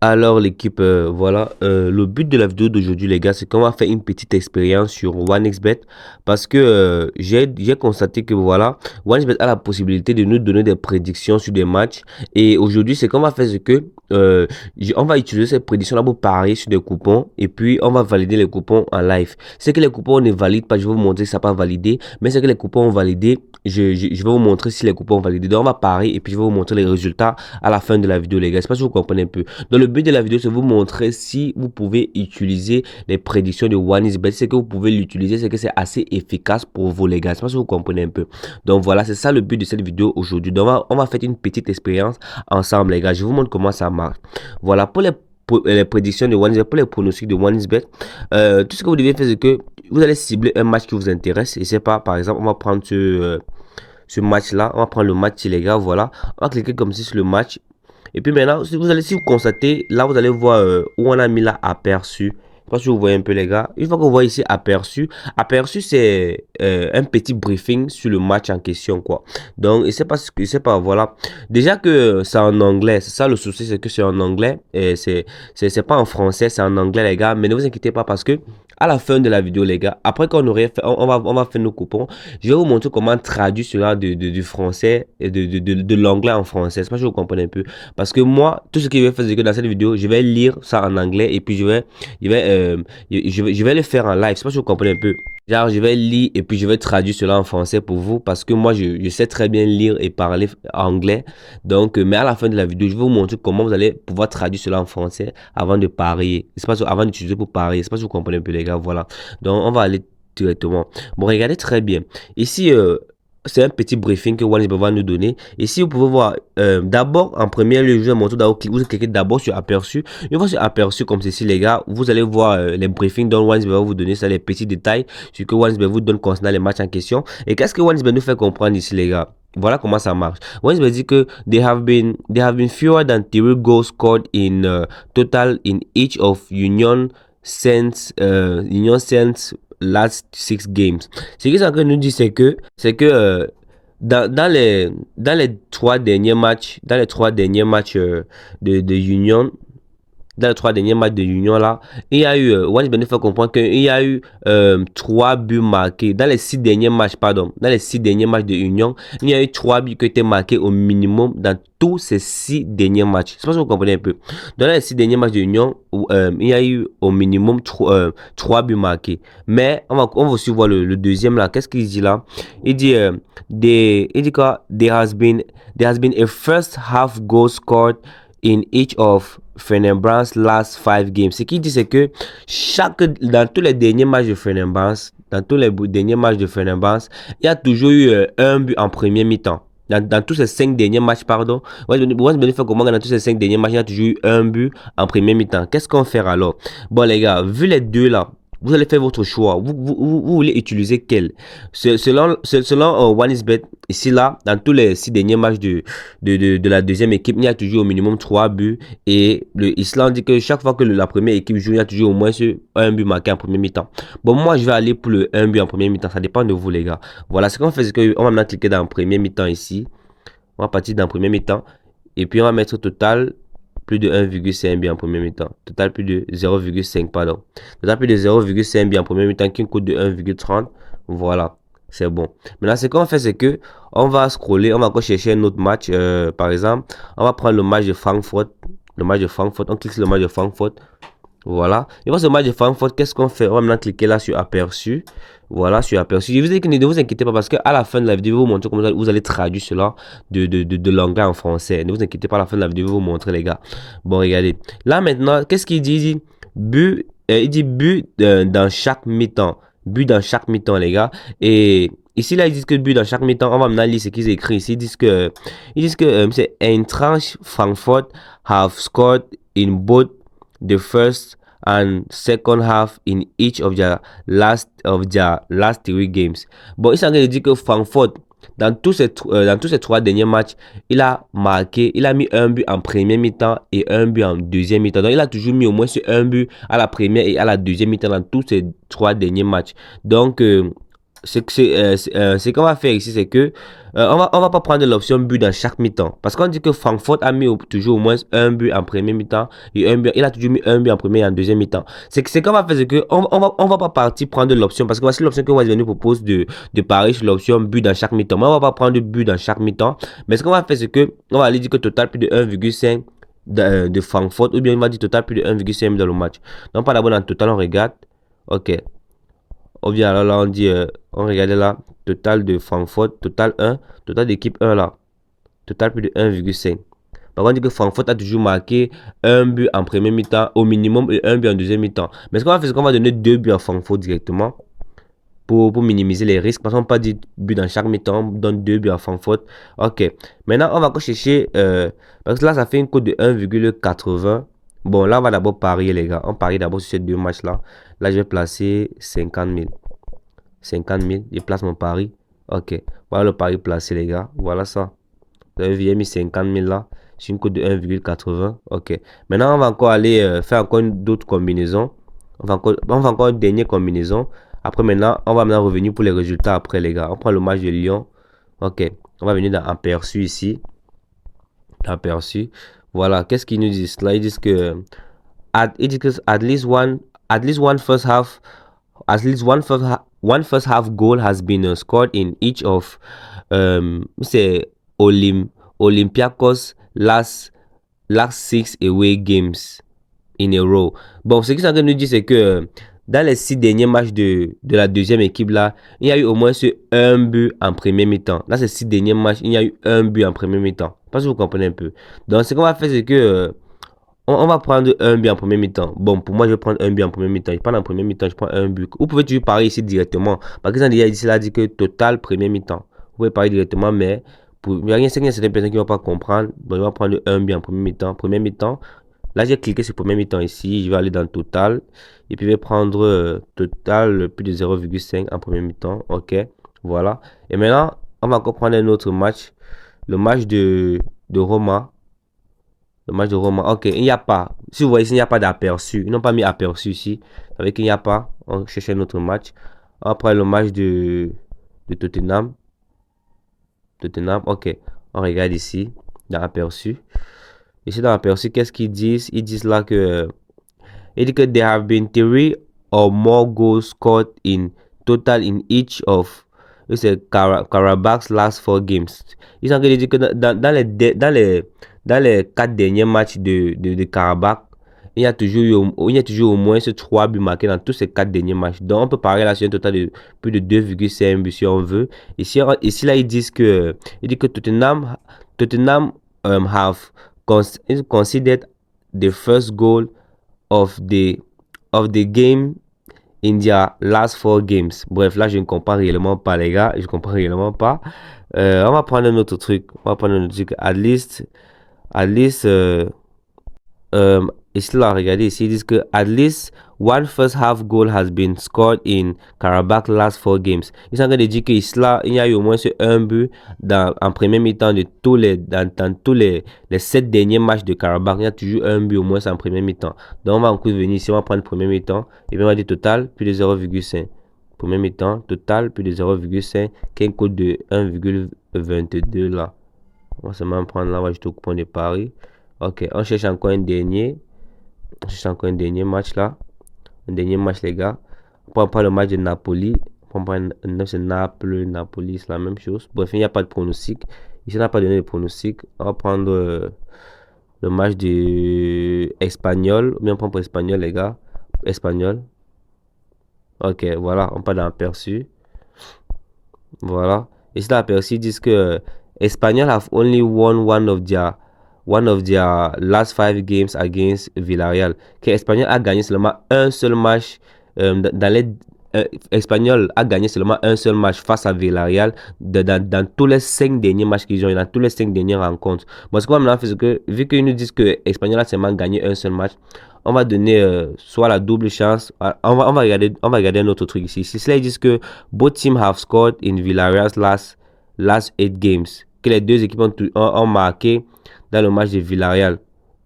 Alors l'équipe, voilà, le but de la vidéo d'aujourd'hui les gars, c'est qu'on va faire une petite expérience sur OneXBet parce que j'ai constaté que voilà, OneXBet a la possibilité de nous donner des prédictions sur des matchs et aujourd'hui c'est qu'on va faire ce que on va utiliser ces prédictions là pour parier sur des coupons et puis on va valider les coupons en live. C'est que les coupons ne valident pas, je vais vous montrer que ça n'a pas validé, mais c'est que les coupons ont validé, je vais vous montrer si les coupons ont validé. Donc on va parier et puis je vais vous montrer les résultats à la fin de la vidéo les gars. Je sais pas si vous comprenez un peu. Donc le but de la vidéo, c'est vous montrer si vous pouvez utiliser les prédictions de OneXBet. C'est que vous pouvez l'utiliser, c'est que c'est assez efficace pour vous les gars. Je sais pas si vous comprenez un peu. Donc voilà, c'est ça le but de cette vidéo aujourd'hui. Donc on va faire une petite expérience ensemble les gars. Je vous montre comment ça marche. Voilà, pour les prédictions de OneXBet, pour les pronostics de OneXBet, tout ce que vous devez faire, c'est que vous allez cibler un match qui vous intéresse. Et c'est pas, par exemple, on va prendre ce match-là. On va prendre le match les gars, voilà. On va cliquer comme ça sur le match. Et puis maintenant, si vous constatez, là vous allez voir où on a mis là aperçu. Je sais pas si vous voyez un peu les gars. Une fois qu'on voit ici aperçu, aperçu c'est un petit briefing sur le match en question quoi. Donc je sais pas voilà. Déjà que c'est en anglais, c'est ça le souci, c'est que c'est en anglais et c'est pas en français, c'est en anglais les gars. Mais ne vous inquiétez pas parce que à la fin de la vidéo les gars, après qu'on aurait fait, on va faire nos coupons. Je vais vous montrer comment traduire cela du français et de l'anglais en français. C'est pas si vous comprenez un peu. Parce que moi, tout ce que je vais faire, c'est que dans cette vidéo, je vais lire ça en anglais et puis je vais le faire en live. Je sais pas si vous comprenez un peu. Genre, je vais lire et puis je vais traduire cela en français pour vous parce que moi, je sais très bien lire et parler anglais. Donc, mais à la fin de la vidéo, je vais vous montrer comment vous allez pouvoir traduire cela en français avant de parier. C'est pas avant d'utiliser pour parier. C'est pas si vous comprenez un peu, les gars. Voilà. Donc, on va aller directement. Bon, regardez très bien. Ici, c'est un petit briefing que OneXBet va nous donner. Ici, vous pouvez voir, d'abord, en premier lieu, je vais montrer d'abord, vous cliquez d'abord sur aperçu. Une fois sur aperçu comme ceci, les gars, vous allez voir les briefings dont OneXBet va vous donner, ça, les petits détails, sur que OneXBet vous donne concernant les matchs en question. Et qu'est-ce que OneXBet nous fait comprendre ici, les gars? Voilà comment ça marche. OneXBet dit que there have been fewer than 3 goals scored in total in each of Union Saints last 6 games. Ce que ça nous dit, c'est que dans les 3 derniers matchs, de Union, dans les 3 derniers matchs de Union là, il y a eu, OneXBet nous fait comprendre qu'il y a eu 3 buts marqués. Dans les 6 derniers matchs, pardon, dans les 6 derniers matchs de Union, il y a eu 3 buts qui ont été marqués au minimum dans tous ces 6 derniers matchs. Je sais pas si vous comprenez un peu. Dans les 6 derniers matchs de Union, il y a eu au minimum 3 buts marqués. Mais on va aussi voir le deuxième là. Qu'est-ce qu'il dit là? Il dit, il dit quoi? There has been a first half goal scored in each of Fenerbahce's last 5 games. Ce qu'il dit, c'est que dans tous les derniers matchs de Fenerbahce, il y a toujours eu un but en premier mi-temps. Dans tous ces 5 derniers matchs, pardon, dans tous ces 5 derniers matchs, il y a toujours eu un but en premier mi-temps. Qu'est-ce qu'on fait alors? Bon, les gars, vu les deux là, vous allez faire votre choix. Vous voulez utiliser quel? Selon OneXBet, ici là, dans tous les 6 derniers matchs de la deuxième équipe, il y a toujours au minimum 3 buts. Et le Island dit que chaque fois que la première équipe joue, il y a toujours au moins un but marqué en premier mi-temps. Bon, moi, je vais aller pour le 1 but en premier mi-temps. Ça dépend de vous, les gars. Voilà, ce qu'on fait, c'est qu'on va maintenant cliquer dans le premier mi-temps ici. On va partir dans le premier mi-temps. Et puis, on va mettre total plus de 1,5 bien en premier mi-temps. Total plus de 0,5, pardon. Total plus de 0,5 bien en premier mi-temps qui coûte de 1,30. Voilà, c'est bon. Maintenant, ce qu'on fait, c'est que on va scroller, on va encore chercher un autre match. Par exemple, on va prendre le match de Francfort. On clique sur le match de Francfort. Voilà. Et pour ce match de Francfort, qu'est-ce qu'on fait? On va maintenant cliquer là sur aperçu. Voilà, sur aperçu. Je vous dis que ne vous inquiétez pas parce qu'à la fin de la vidéo, je vais vous montrer comment vous allez traduire cela de l'anglais en français. Ne vous inquiétez pas, à la fin de la vidéo, je vais vous montrer, les gars. Bon, regardez. Là, maintenant, qu'est-ce qu'il dit? Il dit but dans chaque mi-temps. But dans chaque mi-temps, les gars. Et ici, là, ils disent que but dans chaque mi-temps. On va maintenant lire ce qu'ils écrivent ici. Ils disent que c'est Eintracht Frankfurt have scored in both the first and second half in each of their last 3 games. Bon, il s'agit de dire que Francfort, dans tous ces 3 derniers matchs, il a mis un but en première mi-temps et un but en deuxième mi-temps. Donc, il a toujours mis au moins un but à la première et à la deuxième mi-temps dans tous ces 3 derniers matchs. Donc, ce qu'on va faire ici, c'est que on va pas prendre l'option but dans chaque mi-temps. Parce qu'on dit que Francfort a mis toujours au moins un but en premier mi-temps et un but, il a toujours mis un but en premier et en deuxième mi-temps. C'est qu'on va faire, c'est que on va pas partir prendre l'option. Parce que voici l'option que Wazir nous propose de parier sur l'option but dans chaque mi-temps. Mais on va pas prendre but dans chaque mi-temps. Mais ce qu'on va faire, c'est que on va aller dire que total plus de 1,5 de Francfort, ou bien on va dire total plus de 1,5 dans le match. Donc, pas d'abord dans le total, on regarde. Ok. On vient alors là, on dit, on regarde là, total de Francfort, total 1, total d'équipe 1 là, total plus de 1,5. Par contre, on dit que Francfort a toujours marqué un but en premier mi-temps au minimum et un but en deuxième mi-temps. Mais ce qu'on va faire, c'est qu'on va donner 2 buts à Francfort directement pour minimiser les risques. Parce qu'on ne pas dire but dans chaque mi-temps, on donne 2 buts à Francfort. Ok. Maintenant, on va encore chercher, parce que là, ça fait une cote de 1,80. Bon, là, on va d'abord parier, les gars. On parie d'abord sur ces deux matchs-là. Là, je vais placer 50 000. 50 000. Je place mon pari. Ok. Voilà le pari placé, les gars. Voilà ça. Vous avez vu, j'ai mis 50 000 là. Sur une cote de 1,80. Ok. Maintenant, on va encore aller faire encore d'autres combinaisons. On va encore une dernière combinaison. Après, maintenant, on va maintenant revenir pour les résultats après, les gars. On prend le match de Lyon. Ok. On va venir dans aperçu ici. Aperçu. Voilà. Qu'est-ce qu'ils nous disent là? Ils disent que at least one first half, one first half goal has been scored in each of c'est Olympiacos last 6 away games in a row. Bon, ce qu'ils sont en train de nous dire, c'est que dans les 6 derniers matchs de la deuxième équipe là, il y a eu au moins un but en premier mi-temps. Dans ces 6 derniers matchs, il y a eu un but en premier mi-temps. Pas si vous comprenez un peu. Donc, ce qu'on va faire, c'est que on va prendre un but en premier mi-temps. Bon, pour moi, je vais prendre un but en premier mi-temps. Je prends en premier mi-temps, je prends un but. Vous pouvez toujours parier ici directement. Parce que ça ici, là, dit que total premier mi-temps. Vous pouvez parier directement, mais il y a rien, c'est qu'il y a certaines personnes qui ne vont pas comprendre. Donc, je vais prendre un but en premier mi-temps. Premier mi-temps. Là, j'ai cliqué sur premier mi-temps ici. Je vais aller dans total. Et puis, je vais prendre total plus de 0,5 en premier mi-temps. OK. Voilà. Et maintenant, on va encore prendre un autre match. Le match de Roma. Le match de Roma. Ok, il n'y a pas. Si vous voyez ici, il n'y a pas d'aperçu. Ils n'ont pas mis aperçu ici. Avec il n'y a pas. On cherche un autre match. Après le match de Tottenham. Tottenham, ok. On regarde ici. Dans aperçu. Ici dans aperçu, qu'est-ce qu'ils disent? Ils disent là que. Ils disent que there have been 3 or more goals scored in total in each of Karabak's last 4 games. Ils sont en train de dire que dans les 4 derniers matchs de Karabakh, il y a toujours au moins 3 buts marqués dans tous ces 4 derniers matchs. Donc on peut parler là sur un total de plus de 2,5 buts si on veut. Ici là ils disent que Tottenham have considered the first goal of the game in their last 4 games. Bref, là, je ne comprends réellement pas, les gars. Je comprends réellement pas. On va prendre un autre truc. On va prendre un autre truc. At least, ici, là, regardez ici, ils disent que at least one first half goal has been scored in Karabakh last 4 games. Ils sont en train de dire qu'ici, là, il y a eu au moins un but en premier mi-temps de dans tous les 7 derniers matchs de Karabakh. Il y a toujours un but au moins en premier mi-temps. Donc, on va encore venir ici, on va prendre le premier mi-temps. Et puis, on va dire total, plus de 0,5. Premier mi-temps, total, plus de 0,5. Qui est un code de 1,22 là. On va seulement prendre là, on va juste au coupon de Paris. Ok, on cherche encore un dernier. On cherche encore un dernier match là. Un dernier match, les gars. On prend le match de Napoli. On prend c'est Naples, Napoli, c'est la même chose. Bref, il n'y a pas de pronostic. Ici, on n'a pas donné de pronostic. On va prendre le match de Espagnol. Ou bien on prend pour Espagnol, les gars. Espagnol. Ok, voilà. On parle d'aperçu. Voilà. Ici, l'aperçu, ils disent que Espagnol have only won one of their last 5 games against Villarreal. Que Espanyol a gagné seulement un seul match Espanyol a gagné seulement un seul match face à Villarreal dans tous les 5 derniers matchs qu'ils ont eu, dans tous les 5 dernières rencontres. Bon, ce qu'on va faire, c'est que vu qu'ils nous disent que Espanyol a seulement gagné un seul match, on va donner soit la double chance. On va regarder un autre truc ici. Si cela, ils disent que both teams have scored in Villarreal's last 8 games. Que les deux équipes ont marqué dans le match de Villarreal.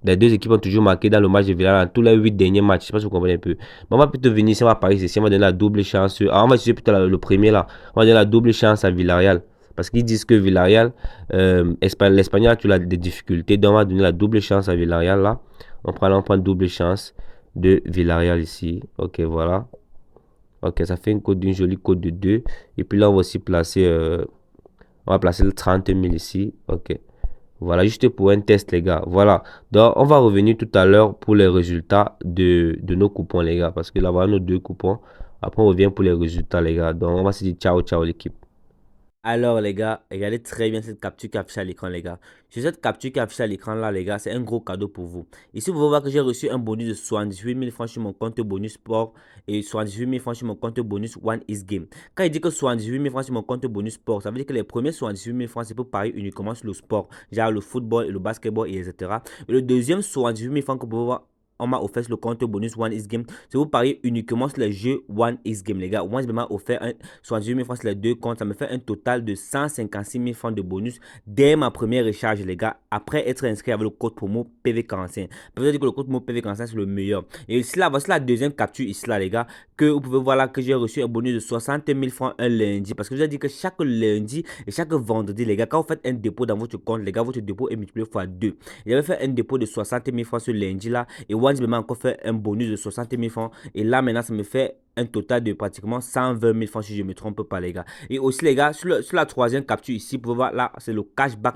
Les deux équipes ont toujours marqué dans le match de Villarreal dans tous les 8 derniers matchs. Je sais pas si vous comprenez un peu. Mais on va plutôt venir ici, on va parier ici, on va donner la double chance. On va essayer plutôt le premier là. On va donner la double chance à Villarreal. Parce qu'ils disent que Villarreal, l'Espagnol a toujours des difficultés. Donc on va donner la double chance à Villarreal là. On prend double chance de Villarreal ici. Ok, voilà. Ok, ça fait une cote d'une jolie cote de 2. Et puis là, on va aussi placer, on va placer le 30 000 ici. Ok. Voilà, juste pour un test, les gars. Voilà. Donc, on va revenir tout à l'heure pour les résultats de nos coupons, les gars. Parce que là, voilà nos deux coupons. Après, on revient pour les résultats, les gars. Donc, on va se dire ciao, ciao, l'équipe. Alors les gars, regardez très bien cette capture qui affiche à l'écran les gars. Sur cette capture qui affiche à l'écran là les gars, c'est un gros cadeau pour vous. Ici vous pouvez voir que j'ai reçu un bonus de 78 000 francs sur mon compte bonus sport et 78 000 francs sur mon compte bonus One is Game. Quand il dit que 78 000 francs sur mon compte bonus sport, ça veut dire que les premiers 78 000 francs c'est pour parier uniquement sur le sport, genre le football et le basketball et etc. Et le deuxième 78 000 francs que vous pouvez voir on m'a offert le compte bonus One X Game. C'est vous parier uniquement sur les jeux One X Game, les gars. One X Game m'a offert 78 000 francs sur les deux comptes. Ça me fait un total de 156 000 francs de bonus dès ma première recharge, les gars. Après être inscrit avec le code promo PV45. Peut-être dire que le code promo PV45 c'est le meilleur. Et ici, là, voici la deuxième capture ici, là, les gars. Que vous pouvez voir là que j'ai reçu un bonus de 60 000 francs un lundi. Parce que je vous ai dit que chaque lundi et chaque vendredi, les gars, quand vous faites un dépôt dans votre compte, les gars, votre dépôt est multiplié fois 2. J'avais fait un dépôt de 60 000 francs ce lundi là. Et One m'a encore fait un bonus de 60 000 francs. Et là, maintenant, ça me fait un total de pratiquement 120 000 francs si je ne me trompe pas, les gars. Et aussi, les gars, sur la troisième capture ici, vous pouvez voir là, c'est le cashback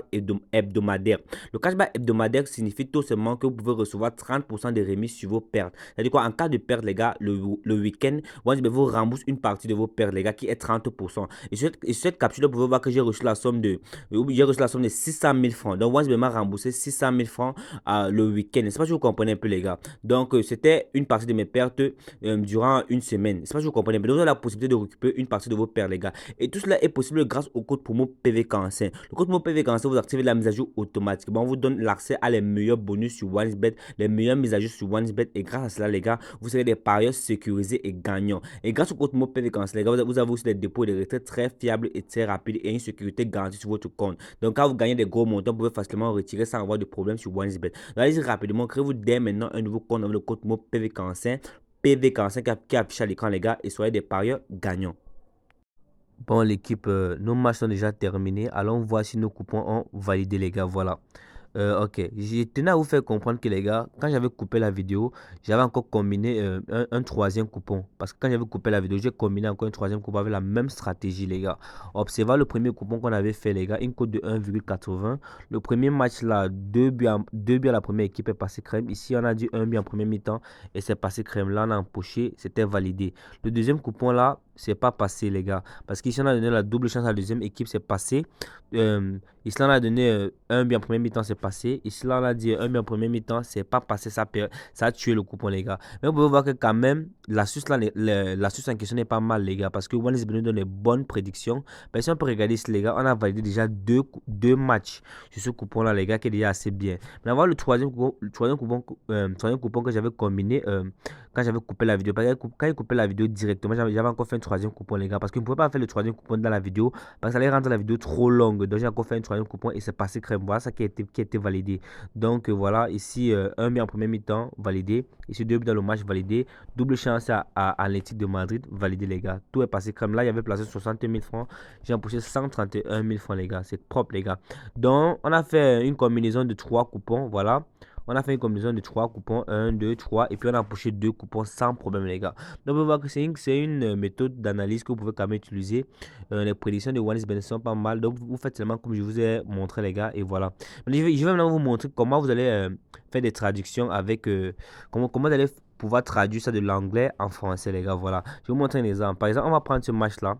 hebdomadaire. Le cashback hebdomadaire signifie tout simplement que vous pouvez recevoir 30% de remise sur vos pertes. C'est-à-dire quoi, en cas de perte, les gars, le week-end, vous rembourse une partie de vos pertes, les gars, qui est 30%. Et sur cette capture, vous pouvez voir que j'ai reçu la somme de 600 000 francs. Donc, One m'a remboursé 600 000 francs le week-end. C'est pas si vous comprenez un peu, les gars. Donc, c'était une partie de mes pertes durant une semaine. C'est pas si vous comprenez. Mais vous avez la possibilité de récupérer une partie de vos pertes, les gars. Et tout cela est possible grâce au code promo PV45. Le code promo PV45, vous activez la mise à jour automatique. Bon, on vous donne l'accès à les meilleurs bonus sur OneXBet, les meilleures mises à jour sur OneXBet. Et grâce à cela, les gars, vous serez des parieurs sécurisés et gagnants. Et grâce au code promo PV45, les gars, vous avez aussi des dépôts et des retraits très fiables et très rapides et une sécurité garantie sur votre compte. Donc, quand vous gagnez des gros montants, vous pouvez facilement retirer sans avoir de problème sur OneXBet. Allez-y rapidement, créez-vous dès maintenant un nouveau compte avec le code mot PV45, PV45 qui affiche à l'écran, les gars, et soyez des parieurs gagnants. Bon, l'équipe, nos matchs sont déjà terminés. Allons voir si nos coupons ont validé, les gars. Voilà. Ok, j'ai tenu à vous faire comprendre que les gars, quand j'avais coupé la vidéo, j'avais encore combiné un troisième coupon. Parce que quand j'avais coupé la vidéo, j'ai combiné encore un troisième coupon avec la même stratégie, les gars. Observez le premier coupon qu'on avait fait, les gars, une cote de 1,80. Le premier match là, 2 buts à la première équipe est passé crème. Ici, on a dit 1 but en première mi-temps et c'est passé crème. Là, on a empoché, c'était validé. Le deuxième coupon là, c'est pas passé, les gars. Parce qu'ici, on a donné la double chance à la deuxième équipe, c'est passé. Ici, on a donné un but en première mi-temps, c'est passé. Ici, là, on a dit un but en première mi-temps, c'est pas passé. Ça a tué le coupon, les gars. Mais vous pouvez voir que quand même, l'astuce en question est pas mal, les gars. Parce que One is nous donne des bonnes prédictions. Mais si on peut regarder ici, les gars, on a validé déjà deux matchs sur ce coupon-là, les gars, qui est déjà assez bien. Mais on va voir le troisième coupon que j'avais combiné quand j'avais coupé la vidéo. Parce que quand j'ai coupé la vidéo directement, j'avais encore fait un troisième coupon, les gars. Parce que vous ne pouvez pas faire le troisième coupon dans la vidéo. Parce que ça allait rendre la vidéo trop longue. Donc, j'ai encore fait un troisième coupon et c'est passé crème. Voilà ça qui a été validé. Donc, voilà, ici, un but en premier mi-temps, validé. Ici, 2 buts dans le match, validé. Double chance à l'Atlético de Madrid, validé, les gars. Tout est passé crème. Là, il y avait placé 60 000 francs. J'ai empoché 131 000 francs, les gars. C'est propre, les gars. Donc, on a fait une combinaison de 3 coupons. Voilà. On a fait une combinaison de 3 coupons, 1, 2, 3, et puis on a empoché 2 coupons sans problème, les gars. Donc, on peut voir que c'est une méthode d'analyse que vous pouvez quand même utiliser. Les prédictions de One is sont pas mal. Donc, vous faites seulement comme je vous ai montré, les gars, et voilà. Mais je vais maintenant vous montrer comment vous allez faire des traductions avec. Comment vous allez pouvoir traduire ça de l'anglais en français, les gars. Voilà. Je vais vous montrer un exemple. Par exemple, on va prendre ce match-là.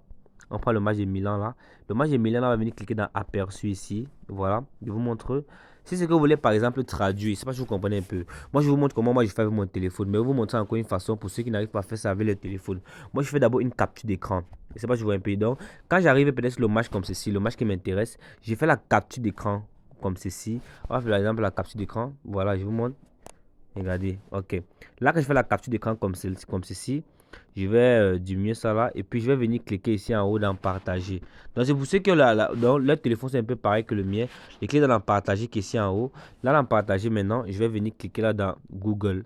On prend le match de Milan là. Le match de Milan, on va venir cliquer dans aperçu ici. Voilà. Je vous montre. Si c'est que vous voulez par exemple traduire, je ne sais pas si vous comprenez un peu. Moi je vous montre comment moi je fais avec mon téléphone. Mais je vais vous montrer encore une façon pour ceux qui n'arrivent pas à faire ça avec le téléphone. Moi je fais d'abord une capture d'écran. Je ne sais pas si vous voyez un peu. Donc quand j'arrive peut-être sur le match comme ceci, le match qui m'intéresse, je fais la capture d'écran comme ceci. On va faire par exemple la capture d'écran. Voilà, je vous montre. Regardez, ok. Là que je fais la capture d'écran comme ceci. Je vais diminuer ça là. Et puis, je vais venir cliquer ici en haut dans partager. Donc, c'est pour ceux que leur téléphone, c'est un peu pareil que le mien. Je clique dans partager qui est ici en haut. Là, dans partager maintenant, je vais venir cliquer là dans Google.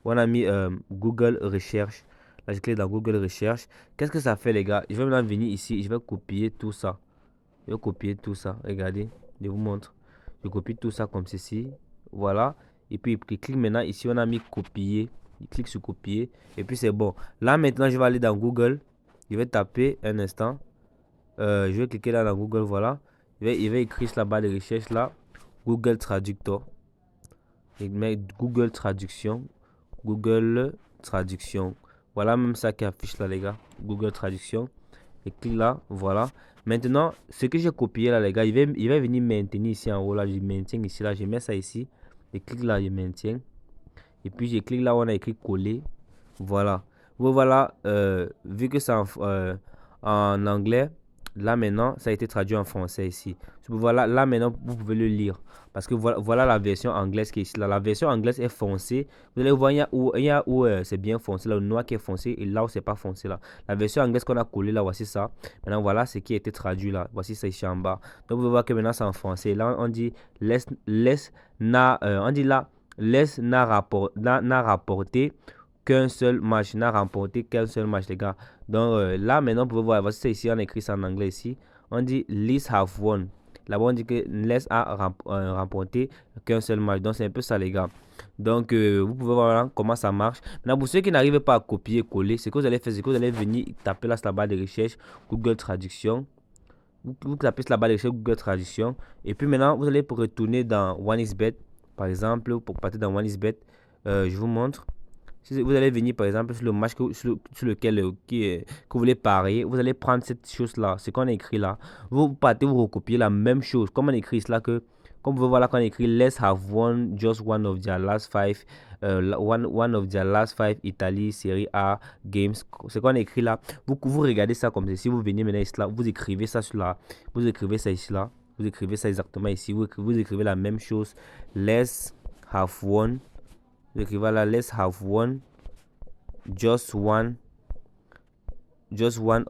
On a mis Google Recherche. Là, je clique dans Google Recherche. Qu'est-ce que ça fait, les gars? Je vais maintenant venir ici. Je vais copier tout ça. Je vais copier tout ça. Regardez, je vous montre. Je copie tout ça comme ceci. Voilà. Et puis, je clique maintenant ici. On a mis copier. Je clique sur copier. Et puis, c'est bon. Là, maintenant, je vais aller dans Google. Je vais taper un instant. Je vais cliquer là dans Google. Voilà. Je vais écrire sur la barre de recherche là. Google Traductor. Je mets Google Traduction. Google Traduction. Voilà même ça qui affiche là, les gars. Google Traduction. Et clique là, voilà. Maintenant, ce que j'ai copié là, les gars, il va venir maintenir ici en haut là. Je maintiens ici là, je mets ça ici. Et clique là, je maintiens. Et puis je clique là où on a écrit coller. Voilà. Voilà, vu que c'est en anglais, là maintenant, ça a été traduit en français ici. Voilà, là maintenant, vous pouvez le lire. Parce que voilà la version anglaise qui est ici. Là. La version anglaise est foncée. Vous allez voir, il y a où c'est bien foncé, là, le noir qui est foncé, et là où c'est pas foncé, là. La version anglaise qu'on a collée, là, voici ça. Maintenant, voilà ce qui a été traduit, là. Voici ça ici en bas. Donc, vous pouvez voir que maintenant, c'est en français. Là, on dit, on dit là, n'a rapporté qu'un seul match, n'a remporté qu'un seul match, les gars. Donc là, maintenant, vous pouvez voir, voici ça ici, on écrit ça en anglais ici. On dit Leeds have won. Là-bas, on dit que Leeds a remporté qu'un seul match. Donc, c'est un peu ça, les gars. Donc, vous pouvez voir comment ça marche. Maintenant, pour ceux qui n'arrivent pas à copier-coller, ce que vous allez faire, c'est que vous allez venir taper là sur la barre de recherche Google Traduction. Vous tapez sur la barre de recherche Google Traduction. Et puis maintenant, vous allez retourner dans OneXBet. Par exemple, pour partir dans OneXBet, je vous montre. Si vous allez venir par exemple sur le match sur lequel que vous voulez parier, vous allez prendre cette chose-là, ce qu'on a écrit là. Vous partez, vous recopiez la même chose. Comme on écrit là que, comme vous voyez là qu'on écrit Let's have won just one of their last five, one of their last five Italie Serie A games. Ce qu'on a écrit là, vous regardez ça comme ça. Si vous venez maintenant ici là, vous écrivez ça sur là, vous écrivez ça ici là, vous écrivez ça exactement ici, vous écrivez la même chose. Let's have won. Vous écrivez là, let's have won just one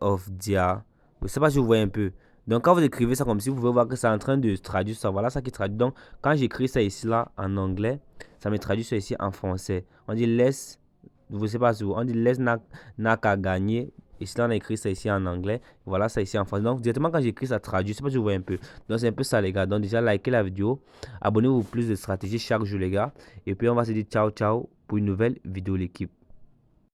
of their. Je ne sais pas si vous voyez un peu. Donc quand vous écrivez ça comme si, vous pouvez voir que c'est en train de traduire ça. Voilà ça qui traduit. Donc quand j'écris ça ici là en anglais, ça me traduit ça ici en français. On dit let's, je ne sais pas si vous, on dit let's n'a qu'à gagner. Ici là on a écrit ça ici en anglais. Voilà ça ici en français. Donc directement quand j'écris ça traduit. Je ne sais pas si vous voyez un peu. Donc c'est un peu ça les gars. Donc déjà likez la vidéo. Abonnez-vous pour plus de stratégies chaque jour les gars. Et puis on va se dire ciao ciao pour une nouvelle vidéo l'équipe.